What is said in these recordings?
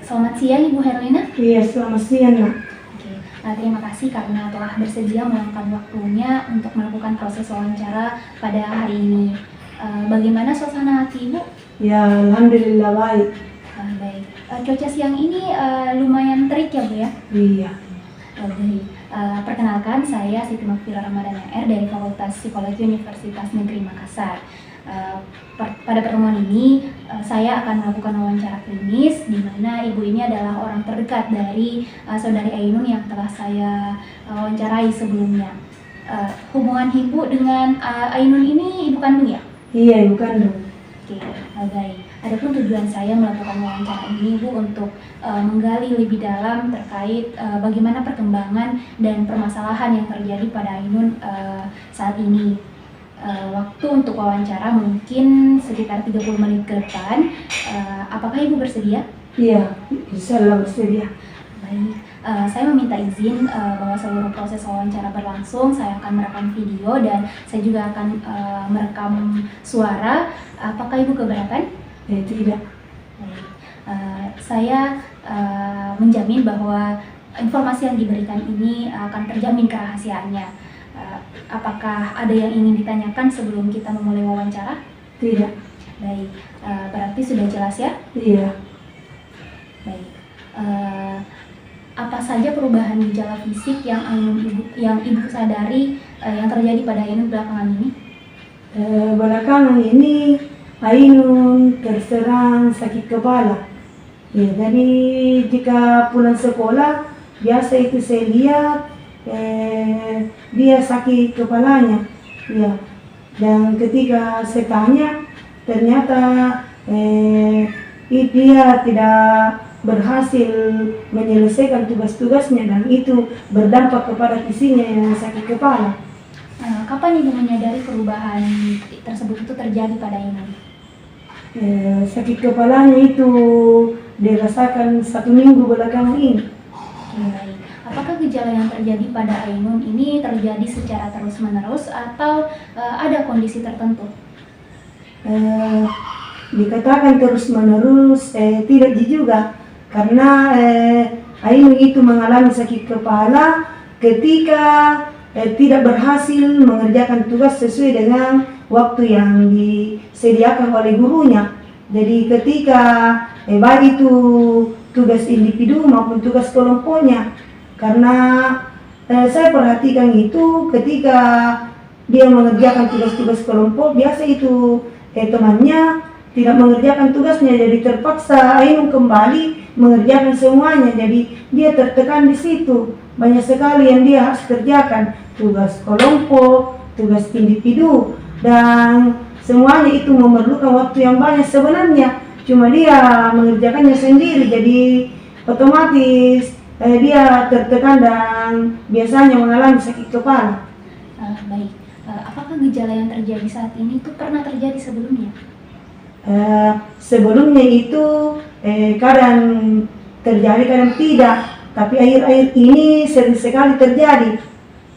Selamat siang Ibu Herlina. Iya, selamat siang, Nak. Oke, terima kasih karena telah bersedia meluangkan waktunya untuk melakukan proses wawancara pada hari ini. Bagaimana suasana hati Ibu? Ya, alhamdulillah baik. Baik. Cuaca siang ini lumayan terik ya Bu ya? Iya. Baik. Perkenalkan, saya Siti Makfira Ramadhan R dari Fakultas Psikologi Universitas Negeri Makassar. Pada pertemuan ini saya akan melakukan wawancara klinis di mana ibu ini adalah orang terdekat dari saudari Ainun yang telah saya wawancarai sebelumnya. Hubungan ibu dengan Ainun ini ibu kandung ya? Iya, ibu kandung. Oke, baik. Adapun tujuan saya melakukan wawancara ini Bu untuk menggali lebih dalam terkait bagaimana perkembangan dan permasalahan yang terjadi pada Ainun saat ini. Waktu untuk wawancara mungkin sekitar 30 menit ke depan. Apakah Ibu bersedia? Iya, insyaallah bersedia. Baik, saya meminta izin bahwa seluruh proses wawancara berlangsung. Saya akan merekam video dan saya juga akan merekam suara. Apakah Ibu keberatan? Tidak. Baik. Saya menjamin bahwa informasi yang diberikan ini akan terjamin kerahasiaannya. Apakah ada yang ingin ditanyakan sebelum kita memulai wawancara? Tidak. Baik, berarti sudah jelas ya? Iya. Baik. Apa saja perubahan gejala fisik yang ibu sadari yang terjadi pada Ainun belakangan ini? Belakangan ini Ainun terserang sakit kepala. Ya, jadi jika pulang sekolah biasa itu saya lihat dia sakit kepalanya. Ya, dan ketika saya tanya ternyata dia tidak berhasil menyelesaikan tugas-tugasnya dan itu berdampak kepada fisiknya yang sakit kepala. Kapan Ibu menyadari perubahan tersebut itu terjadi pada Ainun? Sakit kepalanya itu dirasakan 1 minggu belakangan ini. Baik. Apakah gejala yang terjadi pada Ainun ini terjadi secara terus-menerus atau ada kondisi tertentu? Dikatakan terus-menerus tidak juga, karena Ainun itu mengalami sakit kepala ketika tidak berhasil mengerjakan tugas sesuai dengan waktu yang disediakan oleh gurunya. Jadi ketika baik itu tugas individu maupun tugas kelompoknya, karena saya perhatikan itu ketika dia mengerjakan tugas-tugas kelompok biasa itu temannya tidak mengerjakan tugasnya, jadi terpaksa Ainun kembali mengerjakan semuanya. Jadi dia tertekan di situ, banyak sekali yang dia harus kerjakan, tugas kelompok, tugas individu, dan semuanya itu memerlukan waktu yang banyak sebenarnya. Cuma dia mengerjakannya sendiri, jadi otomatis dia tertekan dan biasanya mengalami sakit kepala. Baik, apakah gejala yang terjadi saat ini itu pernah terjadi sebelumnya? Sebelumnya itu kadang terjadi, kadang tidak, tapi akhir-akhir ini sering sekali terjadi.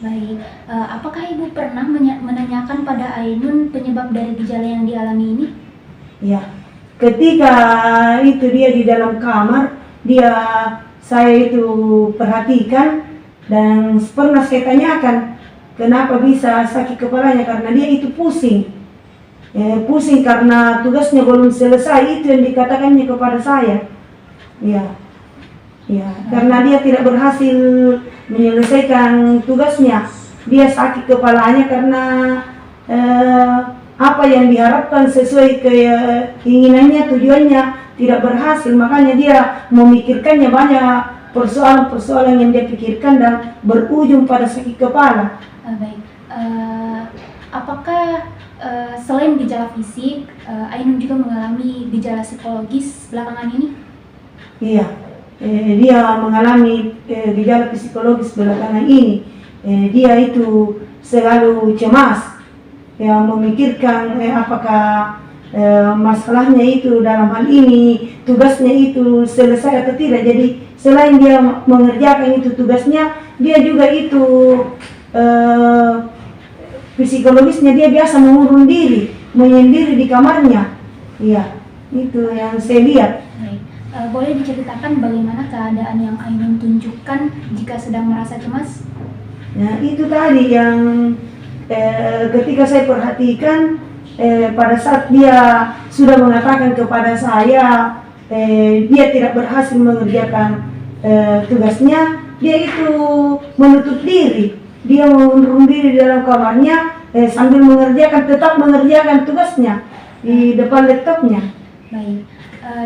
Baik, apakah Ibu pernah menanyakan pada Ainun penyebab dari gejala yang dialami ini? Ya, ketika itu dia di dalam kamar, saya itu perhatikan dan pernah saya tanyakan kenapa bisa sakit kepalanya, karena dia itu pusing. Pusing karena tugasnya belum selesai, itu yang dikatakannya kepada saya. Ya, karena dia tidak berhasil menyelesaikan tugasnya. Dia sakit kepalanya karena apa yang diharapkan sesuai keinginannya, tujuannya tidak berhasil. Makanya dia memikirkannya banyak persoalan-persoalan yang dia pikirkan dan berujung pada sakit kepala. Baik, apakah selain gejala fisik, Ainun juga mengalami gejala psikologis belakangan ini? Iya, dia mengalami gejala psikologis belakangan ini. Dia itu selalu cemas, ya, memikirkan apakah masalahnya itu dalam hal ini tugasnya itu selesai atau tidak. Jadi selain dia mengerjakan itu tugasnya, dia juga itu psikologisnya dia biasa mengurung diri, menyendiri di kamarnya. Iya, itu yang saya lihat. Baik. Boleh diceritakan bagaimana keadaan yang Ainun tunjukkan jika sedang merasa cemas? Nah, itu tadi yang ketika saya perhatikan pada saat dia sudah mengatakan kepada saya dia tidak berhasil mengerjakan tugasnya, dia itu menutup diri, dia mengurung diri di dalam kamarnya sambil tetap mengerjakan tugasnya di depan laptopnya. Baik,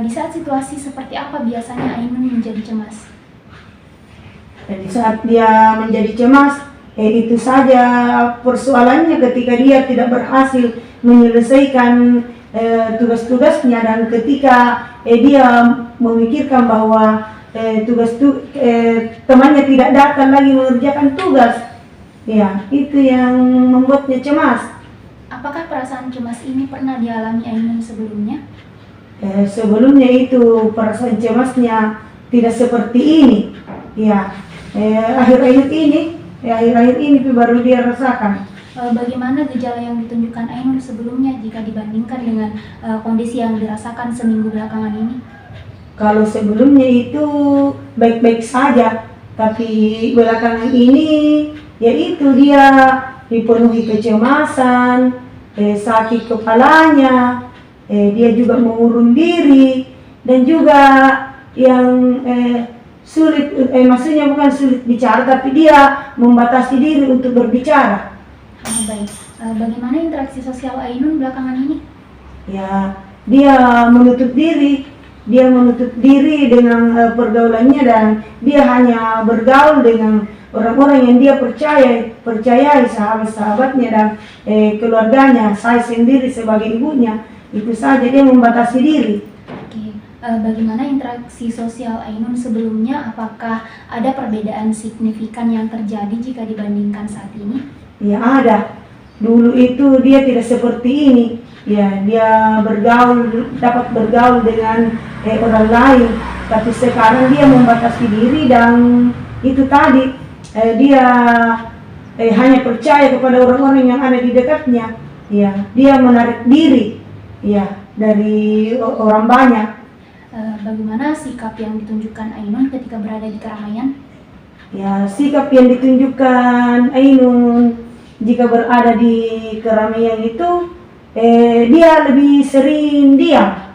di saat situasi seperti apa biasanya Ainun menjadi cemas? Jadi saat dia menjadi cemas, itu saja persoalannya ketika dia tidak berhasil menyelesaikan tugas-tugasnya, dan ketika dia memikirkan bahwa temannya tidak datang lagi mengerjakan tugas, ya itu yang membuatnya cemas. Apakah perasaan cemas ini pernah dialami Ainun sebelumnya? Sebelumnya itu perasaan cemasnya tidak seperti ini, ya. Akhir-akhir ini baru dia rasakan. Bagaimana gejala yang ditunjukkan Ainun sebelumnya jika dibandingkan dengan kondisi yang dirasakan seminggu belakangan ini? Kalau sebelumnya itu baik-baik saja, tapi belakangan ini yaitu dia dipenuhi kecemasan, sakit kepalanya, dia juga mengurung diri, dan juga yang sulit, maksudnya bukan sulit bicara, tapi dia membatasi diri untuk berbicara. Baik, bagaimana interaksi sosial Ainun belakangan ini? Ya, dia menutup diri dengan pergaulannya, dan dia hanya bergaul dengan orang-orang yang dia percayai, sahabat-sahabatnya dan keluarganya. Saya sendiri sebagai ibunya, itu saja dia membatasi diri. Oke, bagaimana interaksi sosial Ainun sebelumnya? Apakah ada perbedaan signifikan yang terjadi jika dibandingkan saat ini? Ya ada. Dulu itu dia tidak seperti ini. Ya, dia dapat bergaul dengan orang lain. Tapi sekarang dia membatasi diri, dan itu tadi dia hanya percaya kepada orang-orang yang ada di dekatnya. Ya, dia menarik diri ya dari orang banyak. Bagaimana sikap yang ditunjukkan Ainun ketika berada di keramaian? Ya, sikap yang ditunjukkan Ainun jika berada di keramaian itu dia lebih sering diam.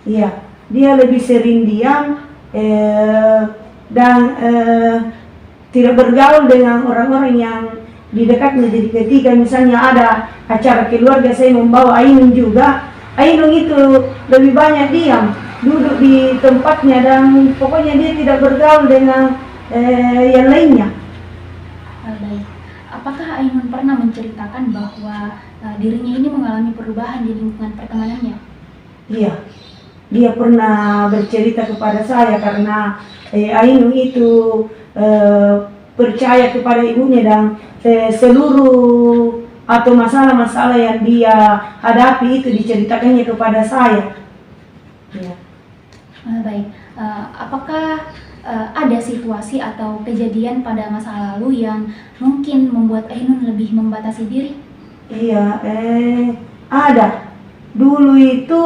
Ya, dia lebih sering diam dan tidak bergaul dengan orang-orang yang di dekatnya. Jadi ketika misalnya ada acara keluarga, saya membawa Ainun juga, Ainun itu lebih banyak diam, duduk di tempatnya, dan pokoknya dia tidak bergaul dengan yang lainnya. Baik, apakah Ainun pernah menceritakan bahwa dirinya ini mengalami perubahan di lingkungan pertemanannya? Iya, dia pernah bercerita kepada saya karena Ainun itu percaya kepada ibunya, dan seluruh atau masalah-masalah yang dia hadapi itu diceritakannya kepada saya. Ya. Baik, apakah ada situasi atau kejadian pada masa lalu yang mungkin membuat Ainun lebih membatasi diri? Iya, ada. Dulu itu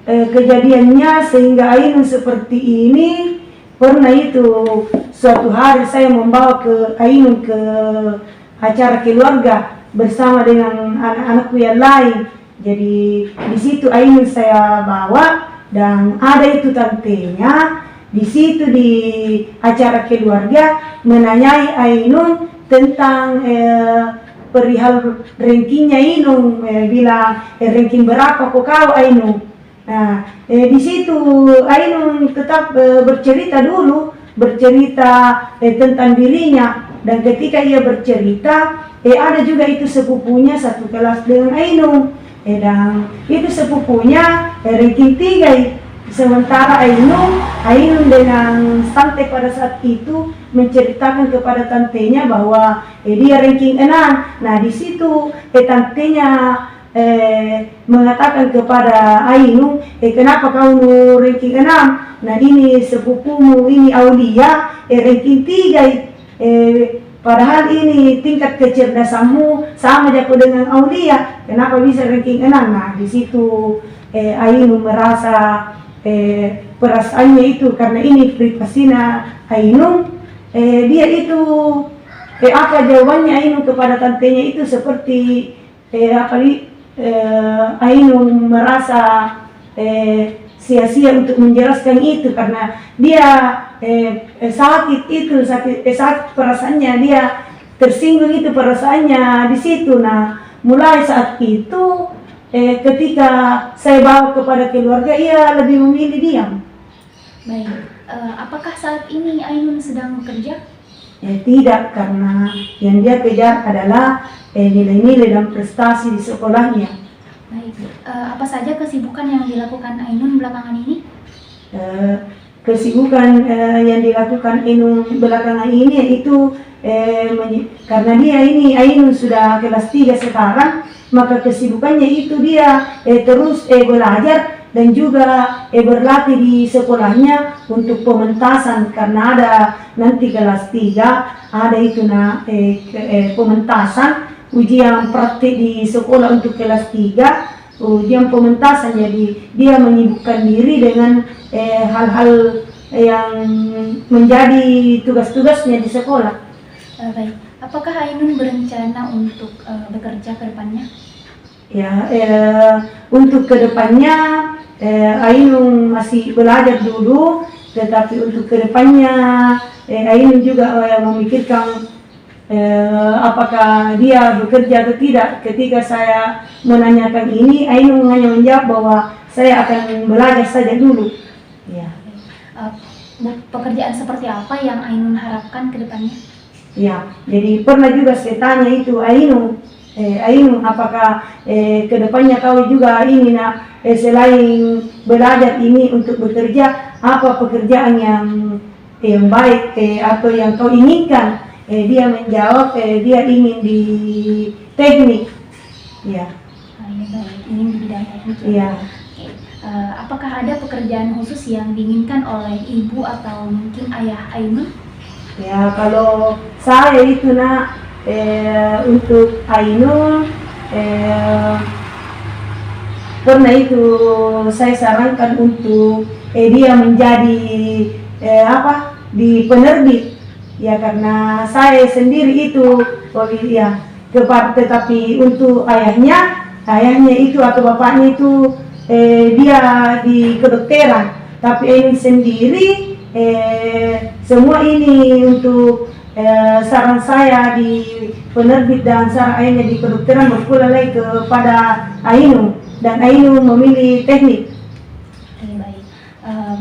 kejadiannya sehingga Ainun seperti ini. Pernah itu suatu hari saya membawa Ainun ke acara keluarga bersama dengan anak-anakku yang lain. Jadi di situ Ainun saya bawa, dan ada itu tantenya di situ di acara keluarga menanyai Ainun tentang perihal rankingnya Ainun, bilang ranking berapa kok kau Ainun. Nah, di situ Ainun tetap bercerita tentang dirinya, dan ketika ia bercerita, ada juga itu sepupunya satu kelas dengan Ainun, dan itu sepupunya ranking 3. Sementara Ainun dengan santai pada saat itu menceritakan kepada tantenya bahwa dia ranking 6. Nah, di situ tantenya mengatakan kepada Ainun, kenapa kau ranking 6? Nah, ini sepupumu ini Aulia ranking 3. Padahal ini tingkat kecerdasanmu sama aja dengan Aulia, kenapa bisa ranking 6? Nah, di situ Ainun merasa perasaannya itu, karena ini privasinya Ainun, dia itu apa jawabannya Ainun kepada tantenya itu seperti Ainun merasa sia-sia untuk menjelaskan itu karena dia sakit itu, sakit perasaannya, dia tersinggung itu perasaannya di situ. Nah, mulai saat itu ketika saya bawa kepada keluarga, ia lebih memilih diam. Baik, apakah saat ini Ainun sedang bekerja? Tidak, karena yang dia kejar adalah nilai-nilai dan prestasi di sekolahnya. Baik, apa saja kesibukan yang dilakukan Ainun belakangan ini? Kesibukan yang dilakukan Ainun belakangan ini itu karena dia ini Ainun sudah kelas 3 sekarang, maka kesibukannya itu dia terus belajar dan juga berlatih di sekolahnya untuk pementasan, karena ada nanti kelas 3 ada itu pementasan, ujian praktik di sekolah untuk kelas 3, ujian pementasan. Jadi dia menyibukkan diri dengan hal-hal yang menjadi tugas-tugasnya di sekolah. Baik, apakah Ainun berencana untuk bekerja ke depannya? Ya, untuk kedepannya Ainun masih belajar dulu, tetapi untuk kedepannya Ainun juga memikirkan apakah dia bekerja atau tidak. Ketika saya menanyakan ini, Ainun hanya menjawab bahwa saya akan belajar saja dulu. Ya. Pekerjaan seperti apa yang Ainun harapkan ke depannya? Ya, jadi pernah juga saya tanya itu Ainun, apakah kedepannya kau juga ingin selain belajar ini untuk bekerja, apa pekerjaan yang baik atau yang kau inginkan? Dia menjawab dia ingin di teknik. Ya. Baik, ingin di bidang teknik. Ya. Apakah ada pekerjaan khusus yang diinginkan oleh ibu atau mungkin ayah Ainun? Ya, kalau saya itu untuk Ainun pernah itu saya sarankan untuk dia menjadi di penerbit, ya, karena saya sendiri itu ya, tetapi untuk ayahnya itu atau bapaknya itu dia di kedokteran, tapi Ainun sendiri semua ini untuk saran saya di penerbit dan saran ayahnya di kedokteran berpulang lagi kepada Ainun, dan Ainun memilih teknik. Baik,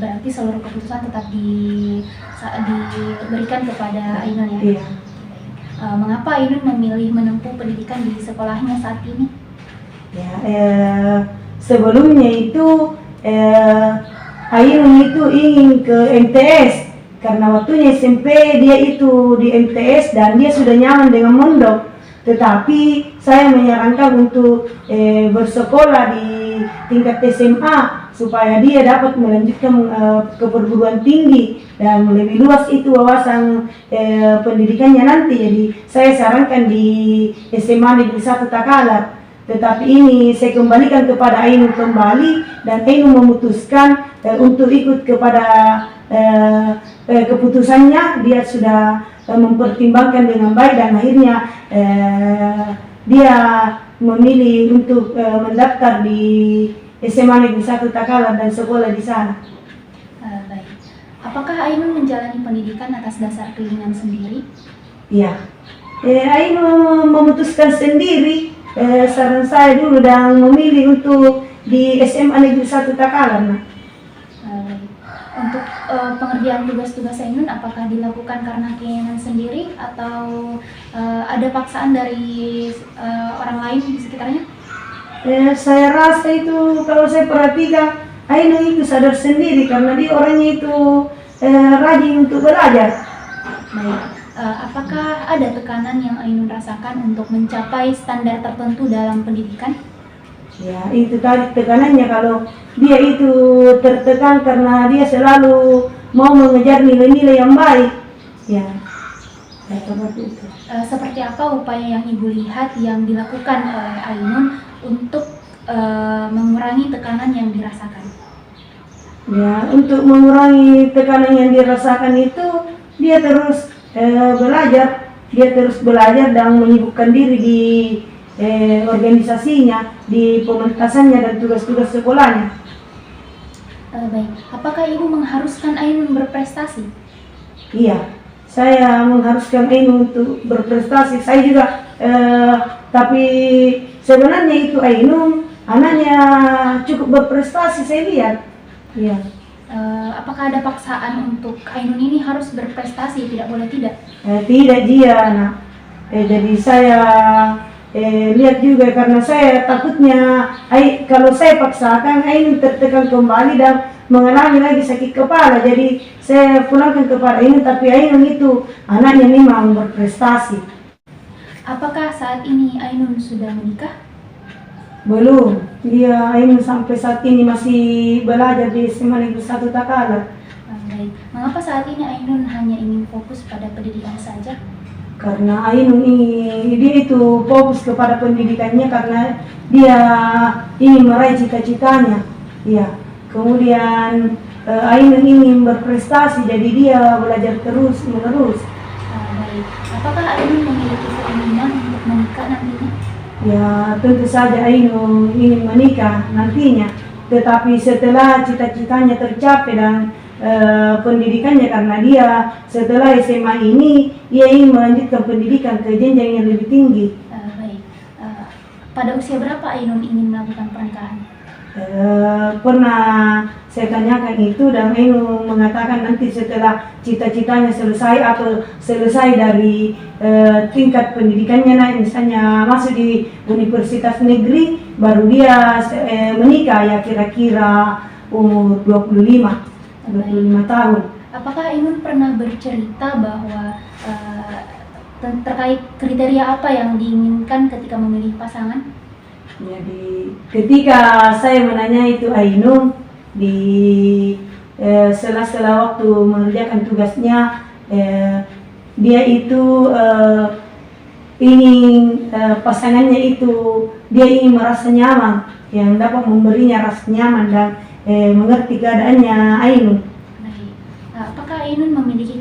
berarti seluruh keputusan tetap diberikan kepada Ainun ya? Iya. Mengapa Ainun memilih menempuh pendidikan di sekolahnya saat ini? Ya, sebelumnya itu Ainun itu ingin ke MTS, karena waktunya SMP dia itu di MTS dan dia sudah nyaman dengan mondok. Tetapi saya menyarankan untuk bersekolah di tingkat SMA supaya dia dapat melanjutkan ke perguruan tinggi dan lebih luas itu wawasan pendidikannya nanti. Jadi saya sarankan di SMA Negeri 1 Takalar. Tetapi ini saya kembalikan kepada Ainun kembali, dan Ainun memutuskan untuk ikut kepada keputusannya. Dia sudah mempertimbangkan dengan baik dan akhirnya dia memilih untuk mendaftar di SMA Negeri 1 Takalar dan sekolah di sana. Baik. Apakah Ainun menjalani pendidikan atas dasar keinginan sendiri? Iya. Ainun memutuskan sendiri. Saran saya dulu dan memilih untuk di SMA Negeri 1 Takalar. Untuk pengerjaan tugas-tugas Ainun apakah dilakukan karena keinginan sendiri atau ada paksaan dari orang lain di sekitarnya? Saya rasa itu kalau saya perhatikan Ainun itu sadar sendiri karena dia orangnya itu rajin untuk belajar. Baik. Apakah ada tekanan yang Ainun rasakan untuk mencapai standar tertentu dalam pendidikan? Ya, itu tadi tekanannya, kalau dia itu tertekan karena dia selalu mau mengejar nilai-nilai yang baik. Ya, seperti itu. Seperti apa upaya yang Ibu lihat yang dilakukan oleh Ainun untuk mengurangi tekanan yang dirasakan? Ya, untuk mengurangi tekanan yang dirasakan itu, dia terus belajar, dan menyibukkan diri di organisasinya, di pementasannya dan tugas-tugas sekolahnya. Baik, apakah Ibu mengharuskan Ainun berprestasi? Iya, saya mengharuskan Ainun untuk berprestasi. Saya juga, tapi sebenarnya itu Ainun anaknya cukup berprestasi, saya lihat. Iya. Apakah ada paksaan untuk Ainun ini harus berprestasi, tidak boleh tidak? Tidak dia, nak. Jadi saya lihat juga, karena saya takutnya kalau saya paksakan Ainun tertekan kembali dan mengalami lagi sakit kepala. Jadi saya pulangkan kepada Ainun, tapi Ainun itu anaknya memang berprestasi. Apakah saat ini Ainun sudah menikah? Belum, dia Ainun sampai saat ini masih belajar di SMA Negeri 1 Takalar. Baik, mengapa saat ini Ainun hanya ingin fokus pada pendidikan saja? Karena Ainun dia itu fokus kepada pendidikannya karena dia ingin meraih cita-citanya. Ya, kemudian Ainun ingin berprestasi, jadi dia belajar terus menerus. Baik, apakah Ainun memiliki keinginan untuk menikah nantinya? Ya, tentu saja Ainun ingin menikah nantinya, tetapi setelah cita-citanya tercapai dan pendidikannya, karena dia setelah SMA ini ia ingin melanjutkan pendidikan ke jenjang yang lebih tinggi. Baik, pada usia berapa Ainun ingin melakukan pernikahan? Pernah saya tanyakan itu, dan Ainun mengatakan nanti setelah cita-citanya selesai atau selesai dari tingkat pendidikannya, misalnya masuk di universitas negeri, baru dia menikah, ya kira-kira umur 25 tahun. Apakah Ainun pernah bercerita bahwa terkait kriteria apa yang diinginkan ketika memilih pasangan? Jadi ketika saya menanya itu Ainun di sela-sela waktu mengerjakan tugasnya, dia itu ingin pasangannya itu, dia ingin merasa nyaman, yang dapat memberinya rasa nyaman dan mengerti keadaannya Ainun. Baik. Apakah Ainun memiliki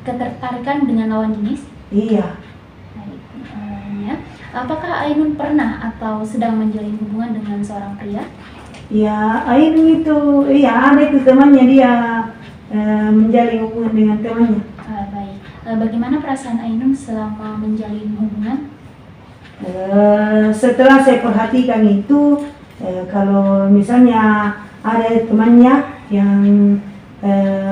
ketertarikan dengan lawan jenis? Iya. Baik. Ya. Apakah Ainun pernah atau sedang menjalin hubungan dengan seorang pria? Ya, Ainun itu, iya ada itu temannya, dia menjalin hubungan dengan temannya. Baik. Bagaimana perasaan Ainun selama menjalin hubungan? Setelah saya perhatikan itu, kalau misalnya ada temannya yang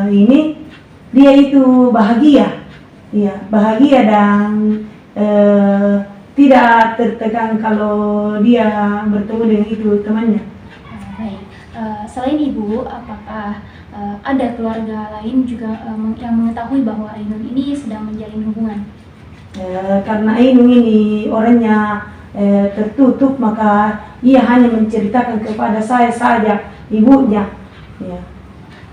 ini, dia itu bahagia, ya bahagia dan tidak tertekan kalau dia bertemu dengan itu temannya. Baik. Selain Ibu, apakah ada keluarga lain juga yang mengetahui bahwa Ainun ini sedang menjalin hubungan? Karena Ainun ini orangnya tertutup, maka ia hanya menceritakan kepada saya saja, ibunya. Ya.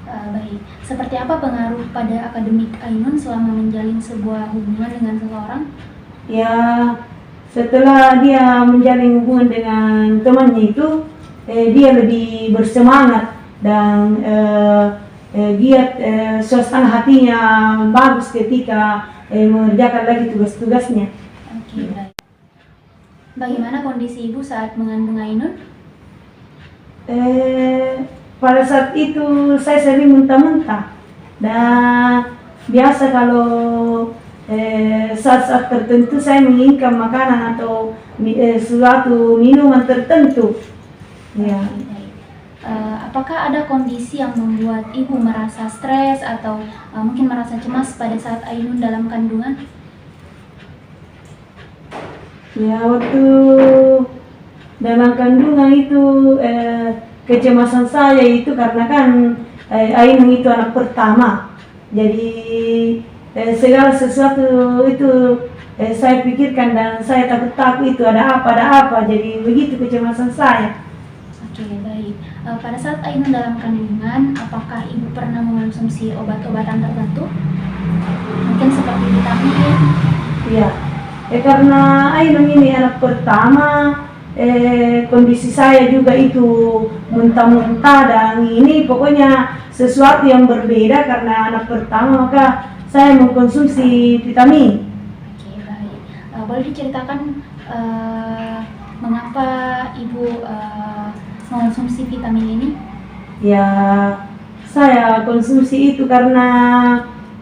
Baik. Seperti apa pengaruh pada akademik Ainun selama menjalin sebuah hubungan dengan seseorang? Ya, setelah dia menjalin hubungan dengan temannya itu, dia lebih bersemangat dan giat, suasana hatinya bagus ketika mengerjakan lagi tugas-tugasnya. Oke, baik. Bagaimana kondisi Ibu saat mengandung Ainun? Pada saat itu saya sering muntah-muntah, dan biasa kalau saat-saat tertentu saya menginginkan makanan atau suatu minuman tertentu. Ya. Baik. Apakah ada kondisi yang membuat Ibu merasa stres atau mungkin merasa cemas pada saat Ainun dalam kandungan? Ya, waktu dalam kandungan itu kecemasan saya itu karena kan Ainun itu anak pertama, jadi segala sesuatu itu saya pikirkan dan saya takut itu ada apa, jadi begitu kecemasan saya. Oke, baik. Pada saat Ainun dalam kandungan, apakah Ibu pernah mengonsumsi obat-obatan tertentu? Mungkin seperti vitamin? Iya, karena Ainun ini anak pertama, kondisi saya juga itu muntah-muntah dan ini pokoknya sesuatu yang berbeda karena anak pertama, maka saya mengkonsumsi vitamin. Oke, baik. Boleh diceritakan mengapa Ibu mengonsumsi vitamin ini? Ya, saya konsumsi itu karena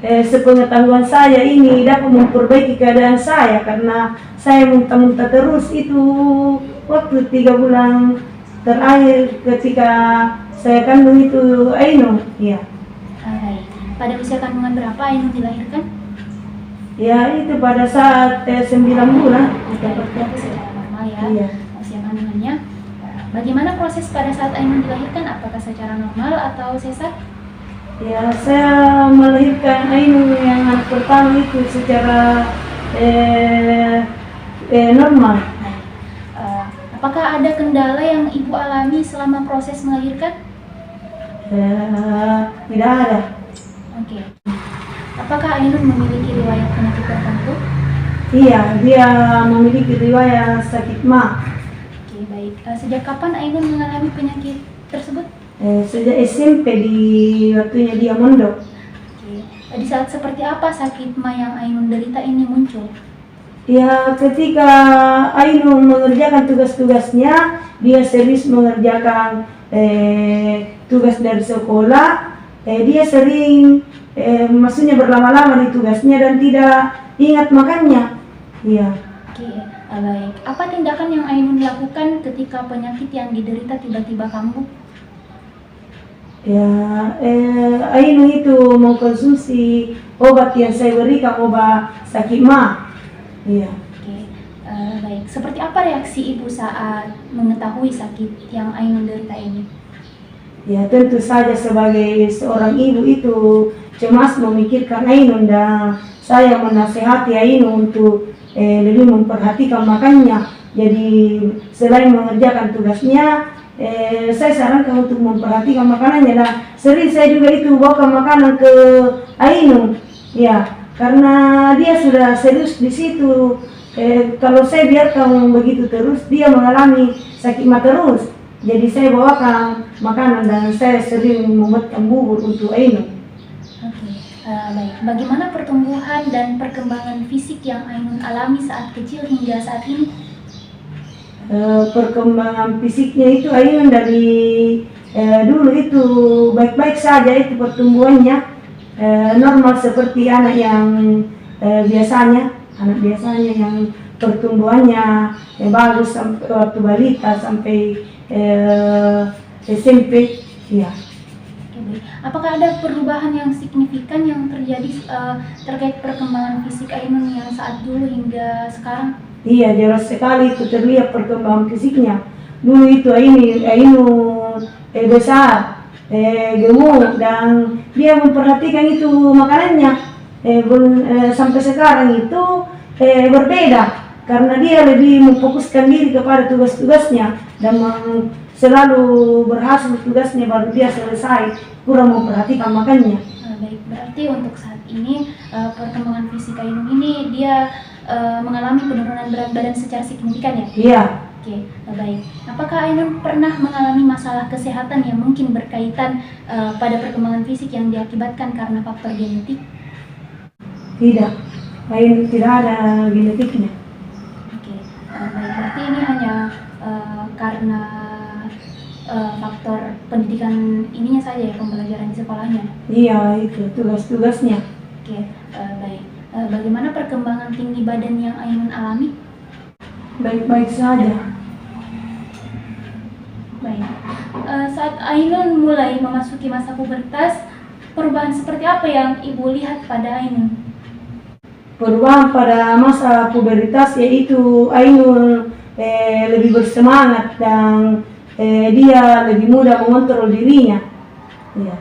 sepengetahuan saya ini dapat memperbaiki keadaan saya karena saya muntah-muntah terus itu waktu 3 bulan terakhir ketika saya kandung itu Ainun. Ya. Baik. Pada usia kandungan berapa Ainun dilahirkan? Ya itu pada saat 9 bulan. Berarti secara normal ya. Iya. Usia kandungannya. Bagaimana proses pada saat Ainun dilahirkan? Apakah secara normal atau sesar? Ya, saya melahirkan Ainun yang anak pertama itu secara normal. Baik. Apakah ada kendala yang Ibu alami selama proses melahirkan? Tidak ada. Oke. Apakah Ainun memiliki riwayat penyakit tertentu? Iya, dia memiliki riwayat sakit ma. Oke, baik. Sejak kapan Ainun mengalami penyakit tersebut? Sejak SMP di waktunya dia mondok. Oke. Di saat seperti apa sakit ma yang Ainun derita ini muncul? Ya, ketika Ainun mengerjakan tugas-tugasnya, dia serius mengerjakan tugas dari sekolah. Dia sering maksudnya berlama-lama di tugasnya dan tidak ingat makannya. Iya. Oke, baik. Apa tindakan yang Ainun lakukan ketika penyakit yang diderita tiba-tiba kambuh? Ya, Ainun itu mengkonsumsi obat yang saya berikan, obat sakit ma. Iya. Oke, baik. Seperti apa reaksi Ibu saat mengetahui sakit yang Ainun derita ini? Ya, tentu saja sebagai seorang ibu itu cemas memikirkan Ainun dan saya menasehati Ainun untuk lebih memperhatikan makannya. Jadi selain mengerjakan tugasnya, saya sarankan untuk memperhatikan makanannya. Dan sering saya juga itu bawa makanan ke Ainun. Ya, karena dia sudah serius di situ. Kalau saya biarkan begitu terus, dia mengalami sakit ma terus. Jadi saya bawakan makanan dan saya sering membuatkan bubur untuk Ainun. Oke, baik. Bagaimana pertumbuhan dan perkembangan fisik yang Ainun alami saat kecil hingga saat ini? Perkembangan fisiknya itu Ainun dari dulu itu baik-baik saja itu pertumbuhannya, normal seperti anak yang biasanya yang pertumbuhannya bagus sampai waktu balita sampai SMP. Ya. Oke, baik. Apakah ada perubahan yang signifikan yang terjadi terkait perkembangan fisik Ainun yang saat dulu hingga sekarang? Iya, jelas sekali itu terlihat perkembangan fisiknya. Dulu itu Ainun besar, gemuk dan dia memperhatikan itu makanannya. Sampai sekarang itu berbeda karena dia lebih memfokuskan diri kepada tugas-tugasnya dan selalu berhasil tugasnya baru dia selesai, kurang memperhatikan makannya. Baik, berarti untuk saat ini perkembangan fisik Ainun ini dia mengalami penurunan berat badan secara signifikan ya? Iya. Oke, baik. Apakah Ainun pernah mengalami masalah kesehatan yang mungkin berkaitan pada perkembangan fisik yang diakibatkan karena faktor genetik? Tidak, Ainun tidak ada genetiknya. Oke, baik. Berarti ini hanya karena faktor pendidikan ininya saja ya, pembelajaran di sekolahnya? Iya, itu tugas-tugasnya. Oke, baik. Bagaimana perkembangan tinggi badan yang Ainun alami? Baik-baik saja. Baik. Saat Ainun mulai memasuki masa pubertas, perubahan seperti apa yang Ibu lihat pada Ainun? Perubahan pada masa pubertas yaitu Ainun lebih bersemangat dan dia lebih mudah mengontrol dirinya. Ya.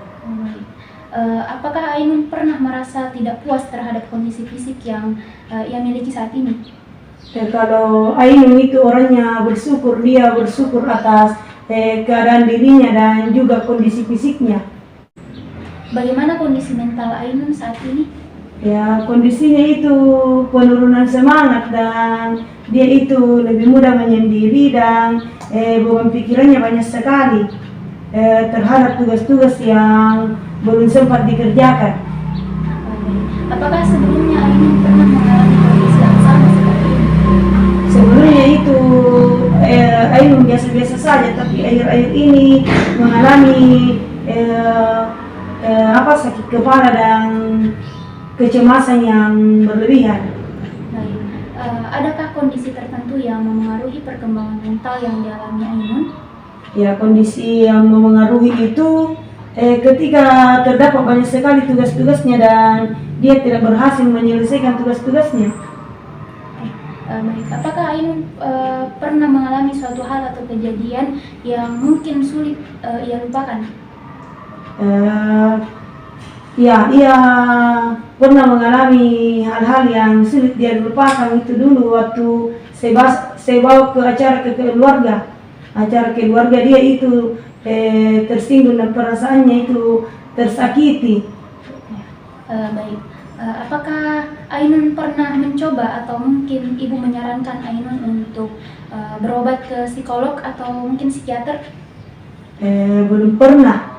Apakah Ainun pernah merasa tidak puas terhadap kondisi fisik yang ia miliki saat ini? Kalau Ainun itu orangnya bersyukur, dia bersyukur atas keadaan dirinya dan juga kondisi fisiknya. Bagaimana kondisi mental Ainun saat ini? Ya, kondisinya itu penurunan semangat dan dia itu lebih mudah menyendiri dan beban pikirannya banyak sekali terhadap tugas-tugas yang belum sempat dikerjakan. Apakah sebelumnya Ainun pernah mengalami kondisi yang sama seperti ini? Sebelumnya itu Ainun biasa-biasa saja, tapi akhir-akhir ini mengalami sakit kepala dan kecemasan yang berlebihan. Baik. Adakah kondisi tertentu yang memengaruhi perkembangan mental yang dialami Ainun? Ya, kondisi yang memengaruhi itu ketika terdapat banyak sekali tugas-tugasnya dan dia tidak berhasil menyelesaikan tugas-tugasnya. Baik. Apakah Ainun pernah mengalami suatu hal atau kejadian yang mungkin sulit ia lupakan? Ya, ia pernah mengalami hal-hal yang sulit dia lupakan. Itu dulu waktu saya bawa ke acara keluarga. Acara keluarga dia itu tersinggung dan perasaannya itu tersakiti. Baik. Apakah Ainun pernah mencoba atau mungkin ibu menyarankan Ainun untuk berobat ke psikolog atau mungkin psikiater? Belum pernah.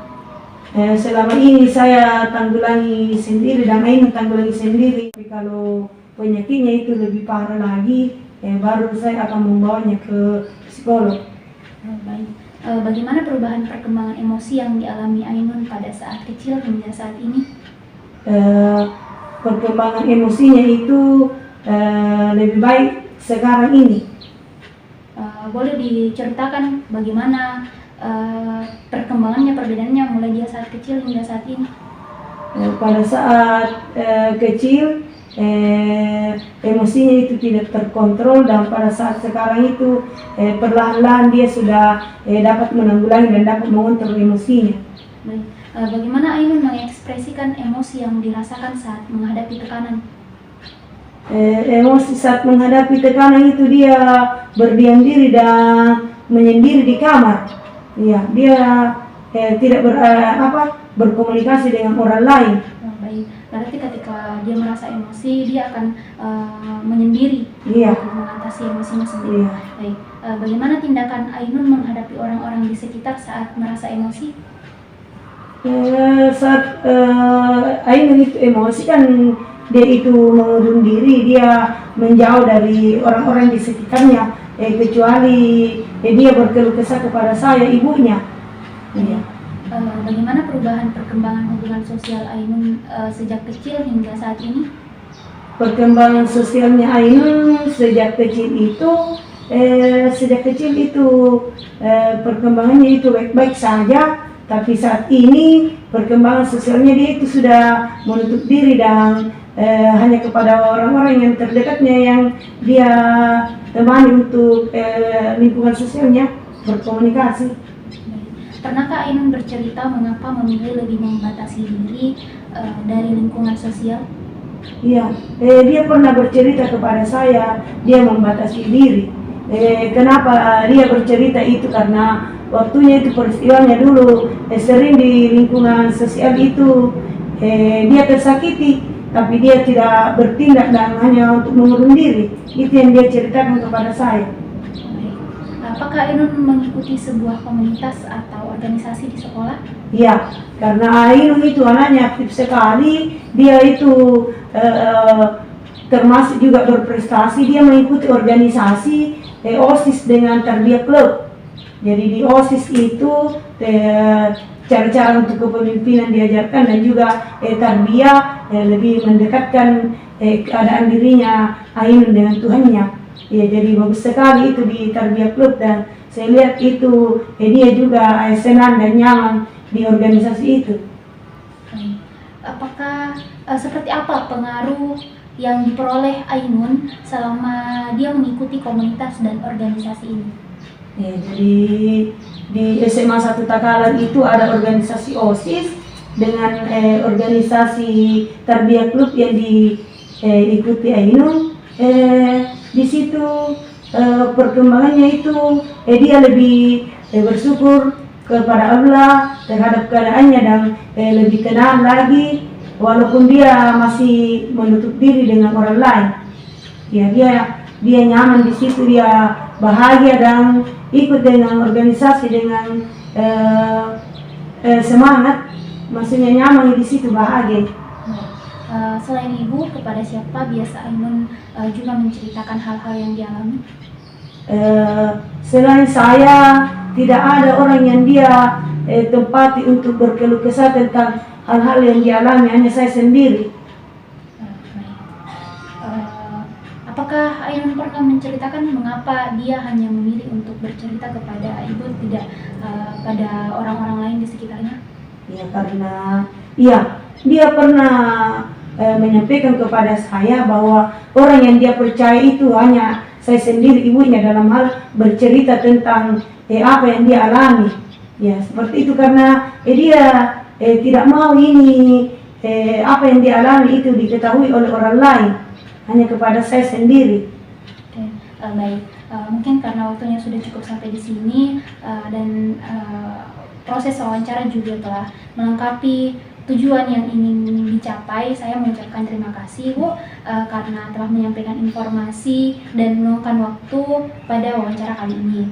Selama ini saya tanggulangi sendiri dan Ainun tanggulangi sendiri. Tapi kalau penyakitnya itu lebih parah lagi, baru saya akan membawanya ke psikolog. Baik. Bagaimana perubahan perkembangan emosi yang dialami Ainun pada saat kecil hingga saat ini? Perkembangan emosinya itu lebih baik sekarang ini. Boleh diceritakan bagaimana perkembangannya, perbedaannya mulai dia saat kecil hingga saat ini? Pada saat kecil emosinya itu tidak terkontrol dan pada saat sekarang itu perlahan-lahan dia sudah dapat menanggulangi dan dapat mengontrol emosinya. Baik. Bagaimana Ainun mengekspresikan emosi yang dirasakan saat menghadapi tekanan? Emosi saat menghadapi tekanan itu dia berdiam diri dan menyendiri di kamar. Iya, dia tidak berkomunikasi dengan orang lain. Baik, berarti ketika dia merasa emosi, dia akan menyendiri untuk mengatasi emosinya sendiri. Iya. Baik, bagaimana tindakan Ainun menghadapi orang-orang di sekitar saat merasa emosi? Saat Ainun itu emosi kan dia itu mengurung diri, dia menjauh dari orang-orang di sekitarnya. Kecuali dia berkeluh kesah kepada saya, ibunya. Iya. Bagaimana perubahan perkembangan hubungan sosial Ainun sejak kecil hingga saat ini? Perkembangan sosialnya Ainun sejak kecil itu perkembangannya itu baik-baik saja, tapi saat ini perkembangan sosialnya dia itu sudah menutup diri dan hanya kepada orang-orang yang terdekatnya yang dia temani untuk lingkungan sosialnya berkomunikasi. Pernahkah Ainun bercerita mengapa memilih lebih membatasi diri dari lingkungan sosial? Iya, dia pernah bercerita kepada saya, dia membatasi diri. Kenapa dia bercerita itu? Karena waktunya itu peristiwanya dulu sering di lingkungan sosial itu dia tersakiti. Tapi dia tidak bertindak dan hanya untuk mengurung diri. Itu yang dia ceritakan kepada saya. Apakah Ainun mengikuti sebuah komunitas atau organisasi di sekolah? Iya, karena Ainun itu anaknya aktif sekali. Dia itu termasuk juga berprestasi. Dia mengikuti organisasi OSIS dengan Tarbiyah Club. Jadi di OSIS itu cara-cara untuk kepemimpinan diajarkan dan juga tarbiyah lebih mendekatkan keadaan dirinya Ainun dengan Tuhannya. Ya, jadi bagus sekali itu di Tarbiyah Club dan saya lihat itu dia juga senang dan nyaman di organisasi itu. Apakah seperti apa pengaruh yang diperoleh Ainun selama dia mengikuti komunitas dan organisasi ini? Ya, jadi di SMA 1 Takalar itu ada organisasi OSIS dengan organisasi Tarbiyah Club yang diikuti Ainun. Di situ perkembangannya itu dia lebih bersyukur kepada Allah terhadap keadaannya dan lebih tenang lagi walaupun dia masih menutup diri dengan orang lain. Ya, dia nyaman di situ, dia bahagia dan ikut dengan organisasi dengan semangat, maksudnya nyaman di situ, bahagia. Selain ibu, kepada siapa biasa Ainun juga menceritakan hal-hal yang dialami? Selain saya, tidak ada orang yang dia tempati untuk berkeluh kesah tentang hal-hal yang dialami, hanya saya sendiri. Apakah Ainun pernah menceritakan mengapa dia hanya memilih untuk bercerita kepada ibu, tidak pada orang-orang lain di sekitarnya? Ya, karena dia pernah menyampaikan kepada saya bahwa orang yang dia percaya itu hanya saya sendiri, ibunya, dalam hal bercerita tentang apa yang dia alami. Ya, seperti itu, karena dia tidak mau ini apa yang dia alami itu diketahui oleh orang lain, hanya kepada saya sendiri. Oke, baik. Mungkin karena waktunya sudah cukup sampai di sini dan proses wawancara juga telah melengkapi tujuan yang ingin dicapai. Saya mengucapkan terima kasih Bu karena telah menyampaikan informasi dan meluangkan waktu pada wawancara kali ini.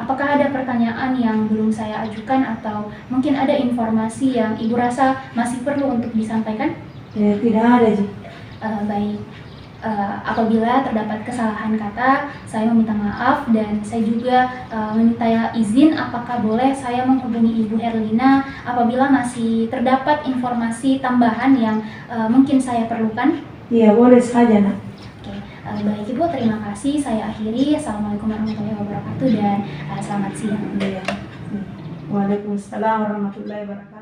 Apakah ada pertanyaan yang belum saya ajukan atau mungkin ada informasi yang Ibu rasa masih perlu untuk disampaikan? Tidak ada, Ji. Baik. Apabila terdapat kesalahan kata, saya meminta maaf dan saya juga meminta izin apakah boleh saya menghubungi Ibu Herlina apabila masih terdapat informasi tambahan yang mungkin saya perlukan. Iya, boleh saja, Nak. Oke, baik Ibu, terima kasih. Saya akhiri. Assalamualaikum warahmatullahi wabarakatuh dan selamat siang. Waalaikumsalam warahmatullahi wabarakatuh.